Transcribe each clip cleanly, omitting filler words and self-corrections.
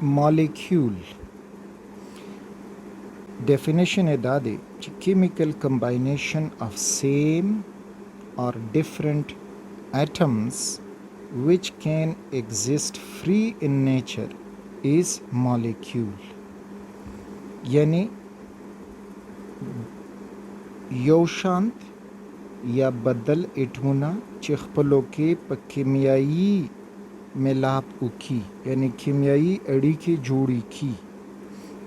Molecule definition ए दा दे چې chemical combination of same or different atoms which can exist free in nature is molecule. یعنی یو شانت یا بدل اټمونه چې خپلو کې په کیمیایي ملاپ وکړي، یعنی کیمیایي اړیکې جوړې کړي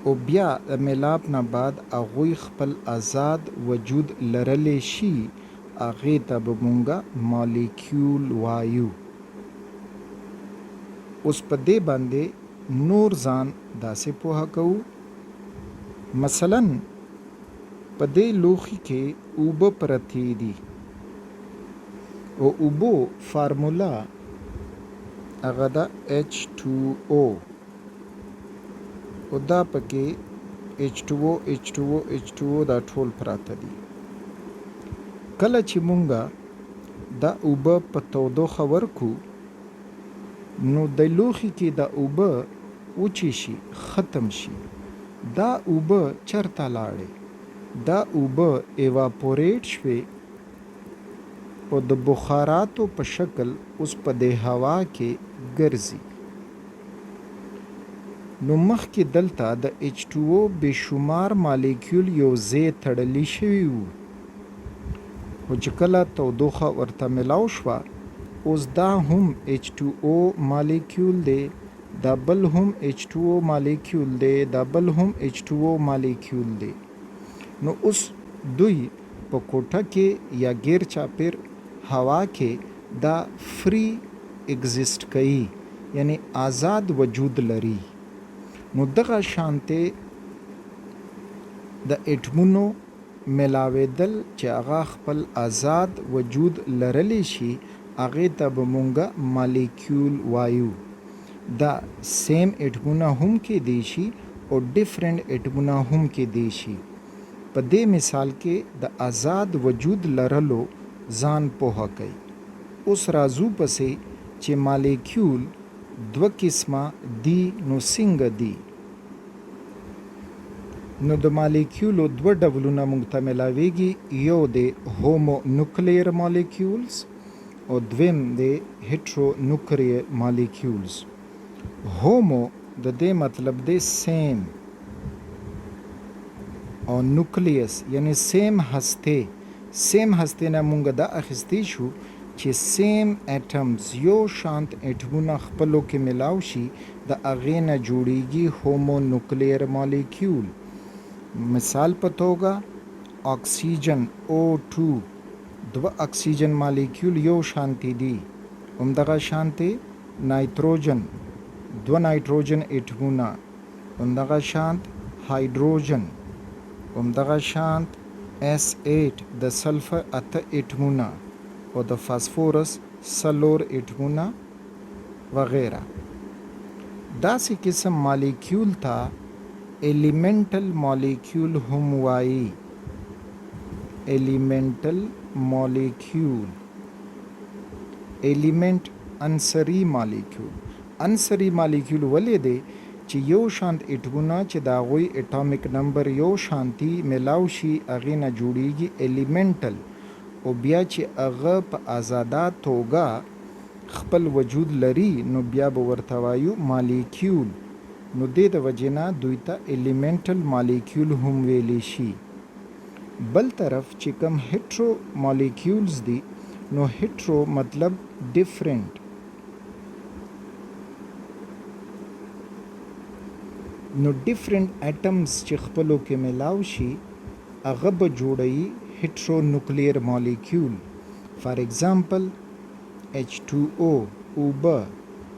او بیا د ملاپ نه بعد هغوی خپل آزاد وجود لرلی شي، هغې ته به مونږه مالیکیول وایو. اوس په دې باندې نور ځان داسې پوهه کوو، مثلا په دې لوښي کې اوبه پرتې دي او اوبو فارمولا هغه ده H2O او دا پکې H2O H2O H2O دا ټول پراته دي. کله چې مونږه دا اوبه په تودوخه ورکو نو د لوښي کې دا اوبه وچې شي، ختم شي. دا اوبه چرته لاړې؟ دا اوبه ایواپوریټ شوې او د بخاراتو په شکل اوس په دې هوا کې ګرځي. نو مخکې دلته د H2O بېشمار مالیکیول یو ځای تړلي شوي وو، خو چې کله تودوخه ورته ملاو شوه اوس دا هم H2O مالیکیول دی، دا بل هم H2O مالیکیول دی، دا بل هم H2O مالیکیول دی. نو اوس دوی په کوټه کې یا غیر چاپیر هوا کې دا فری اگزیسٹ کوي، یعنی آزاد وجود لري. نو دغه شانته د اټمونو ملاوېدل چې هغه خپل آزاد وجود لرلی شي، هغې ته به مونږه مالیکیول وایو. دا سیم اټمونه هم کیدی شي او ډیفرنٹ اټمونه هم کیدی شي. په دې مثال کې د آزاد وجود لرلو ځان پوهه کوي. اوس راځو پسې چې مالیکیول دوه قسمه دي، نو څنګه دي؟ نو د مالیکیولو دوه ډولونه موږ ته ملاویږي، یو دی هومو نوکلیر مالیکیولز او دویم دی هیټرو نوکلیر مالیکیولز. هومو د دې مطلب دی سیم او نوکلیس یعنی سیم هسته. سیم هسته نه مونږ دا اخیستی شو چې سیم اټمز یو شانت اټمونه خپلو کې ملاو شي، د هغې نه جوړیږي هومو نوکلیر مالیکیول. مثال په توګه اکسیجن O2 دوه اکسیجن مالیکیول یو شانتی دي. همدغه شانتې نایتروجن دوه نایتروجن اټمونه، همدغه شانت هایدروجن، همدغه شانت S8 د سلفر اته اټمونه او د فاسفورس څلور اټمونه وغیره. داسې قسم مالیکیول ته ایلیمنټل مالیکیول هم وایي. ایلیمنټل مالیکیول، ایلیمنٹ عنصري مالیکیول. عنصري مالیکیول ولې دی؟ چې یو شانت اټمونه چې د هغوی اټامیک نمبر یو شانتي ملاو شي، هغې نه جوړیږي ایلیمنټل. او بیا چې هغه په آزاده توګه خپل وجود لري نو بیا به ورته وایو مالیکیول. نو دې د وجې نه دوی ته ایلیمنټل مالیکیول هم ویلی شي. بل طرف چې کوم هیټرو مالیکیولز دي، نو هیټرو مطلب ډیفرنٹ. نو ډیفرنٹ اټمز چې خپلو کې ملاو شي هغه به جوړوي هیټرو نوکلیر مالیکیول. فار ایگزامپل H2O اوبه،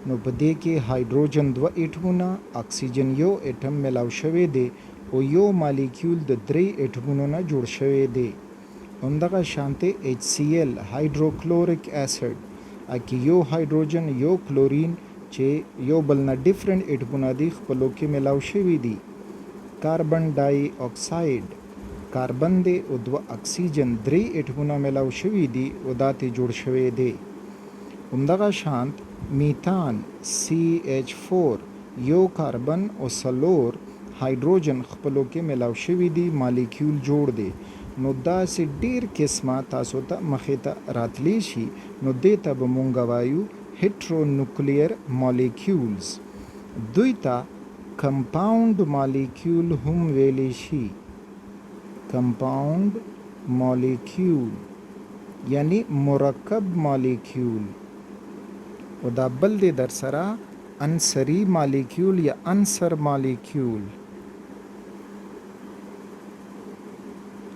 نو په دې کې هایدروجن دوه اټمونه، اکسیجن یو اټم ملاو شوی دی او یو مالیکیول د درې اټمونو نه جوړ شوی دی. همدغه شانتې HCl هایدروکلوریک اسید، اکې یو هایدروجن یو کلورین چې یو بل نه ډیفرنٹ اټمونه دي خپلو کې ملاو شوي دي. کاربن ډای اکساید کاربن دی او دوه اکسیجن درې اټمونه ملاو شوي دي او دا ته جوړ شوی دی. همدغه شانت میتان CH4 یو کاربن او څلور هایدروجن خپلو کې ملاو شوي دي، مالیکیول جوړ دی. نو داسې ډیر قسمه تاسو ته مخې ته راتلی شي، نو دې ته به مونږ وایو هیټرونوکلیر مالیکیولز. دوی ته کمپاوند مالیکیول هم ویلی شي. کمپاوند مالیکیول یعنی مرکب مالیکیول. او دا بل دی در سره عنصري مالیکیول یا عنصر مالیکیول.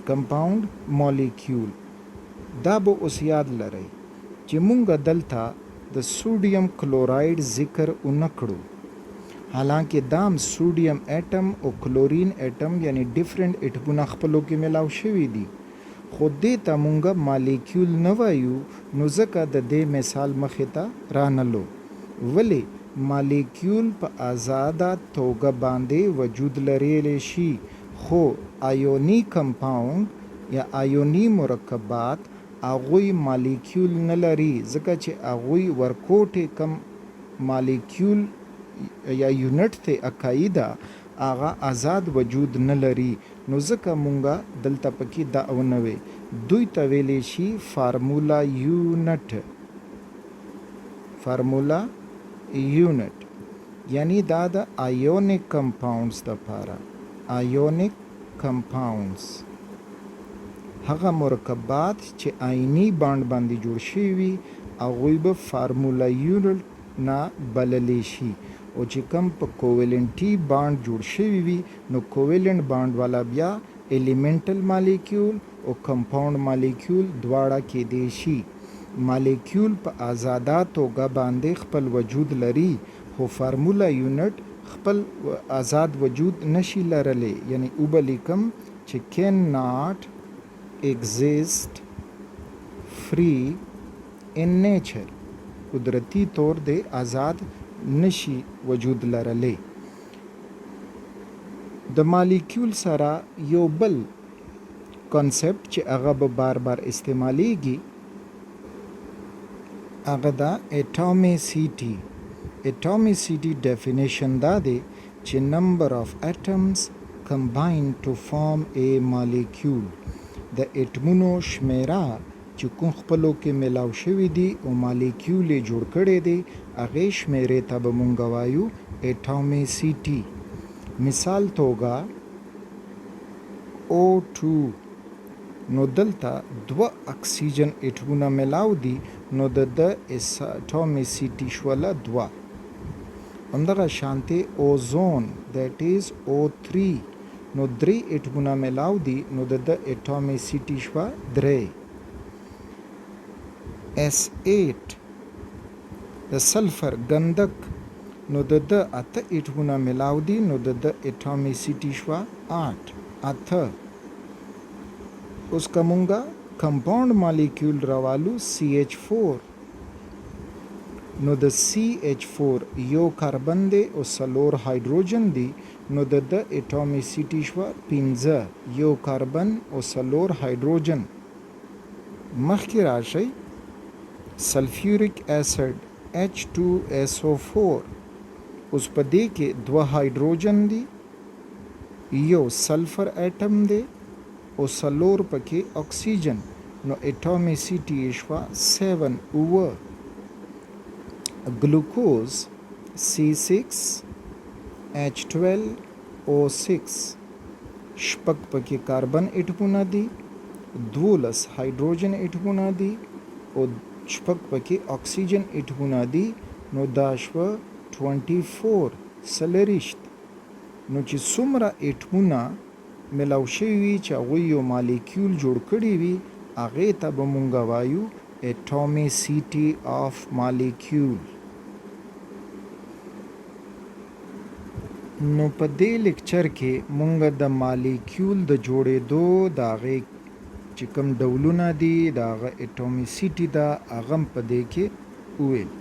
کمپاوند مالیکیول دا به اوس یاد لرئ چې مونږ دلته د سوډیم کلوراید ذکر ونه کړو، حالانکه دام سوډیم ایټم او کلورین ایټم یعنی ډیفرنٹ ایټمونه خپلو کې ملاو شوي دي، خو دې ته مونږ مالیکیول نه وایو، نو ځکه د دې مثال مخې ته رانلو. ولې مالیکیول په آزاده توګه باندې وجود لرلی شي، خو آیوني کمپاوند یا آیوني مرکبات هغوی مالیکیول نه لري، ځکه چې هغوی ورکوټې کم مالیکیول یا یونټ ته اکائی ده، هغه آزاد وجود نه لري. نو ځکه مونږه دلته پکې دا ونوي. دوی ته ویلی شي فارمولا یونټ. فارمولا یونټ یعنی دا د آیونیک کمپاونډز دپاره. آیونیک کمپاونډز هغه مرکبات چې آیني بانډ باندې جوړ شوي وي، هغوی به فارمولا یونټ نه بللی شي. او چې کم په کوویلنټي بانډ جوړ شوي وي، نو کوویلنټ بانډ والا بیا ایلیمنټل مالیکیول او کمپاوند مالیکیول دواړه کیدی شي. مالیکیول په آزاده توګه باندې خپل وجود لري، خو فارمولا یونټ خپل آزاد وجود نشي لرلی، یعنی او به لیکم چې کین ناٹ ایگزیسٹ فری ان نیچر. قدرتی طور د آزاد نشي وجود لرلی. د مالیکیول سره یو بل کانسپټ چې هغه به بار بار استعمالیږي، هغه دا اټامیسیټي. اټامیسیټي ډیفینیشن دا دی چې نمبر آف اټمز کمباین ټو فارم ا مالیکیول. د اټمونو شمیره چې کوم خپلو کې ملاو شوي دي او مالیکیول یې جوړ کړی دی، هغې شمیرې ته به مونږ وایو اټامیسیټي. مثال توګه O2، نو دلته دوه اکسیجن اټمونه ملاو دي، نو د اټامیسیټي شوله دوه. همدغه شانتې اوزون دیٹ از O3، نو درې اټمونه ملاو دي، نو د اټامیسیټي شوه درې. S8 د سلفر ګندک، نو د اته اټمونه ملاو دي، نو د اټامیسیټي شوه 8 اته. اوس که مونږه کمپاوند مالیکیول راوالو CH4، نو د CH4 یو کاربن دی او څلور هایدروجن دی، نو د اټامیسیټي شوه 15، یو کاربن او څلور هایدروجن. مخکې راشئ، سلفیوریک اسید H2SO4، اوس په دې کې دوه هایدروجن دي، یو سلفر ایټم دی او څلور پکې اکسیجن، نو اټامیسیټي یې شوه 7 اوه. ګلوکوز C6H12O6، شپږ پکې کاربن اټمونه دي، 12 هایدروجن اټمونه دي او شپږ پکې اکسیجن اټمونه دي، نو دا شوه 24 څلوېښت. نو چې څومره اټمونه ملاو شوي وي چې هغوی یو مالیکیول جوړ کړي وي، هغې ته به مونږ وایو اټامیسیټي آف مالیکیول. نو په دې لیکچر کې مونږ د مالیکیول د جوړېدو د هغې چې کوم ډولونه دي، د هغه اټامیسیټي ده، هغه هم په دې کې وویل.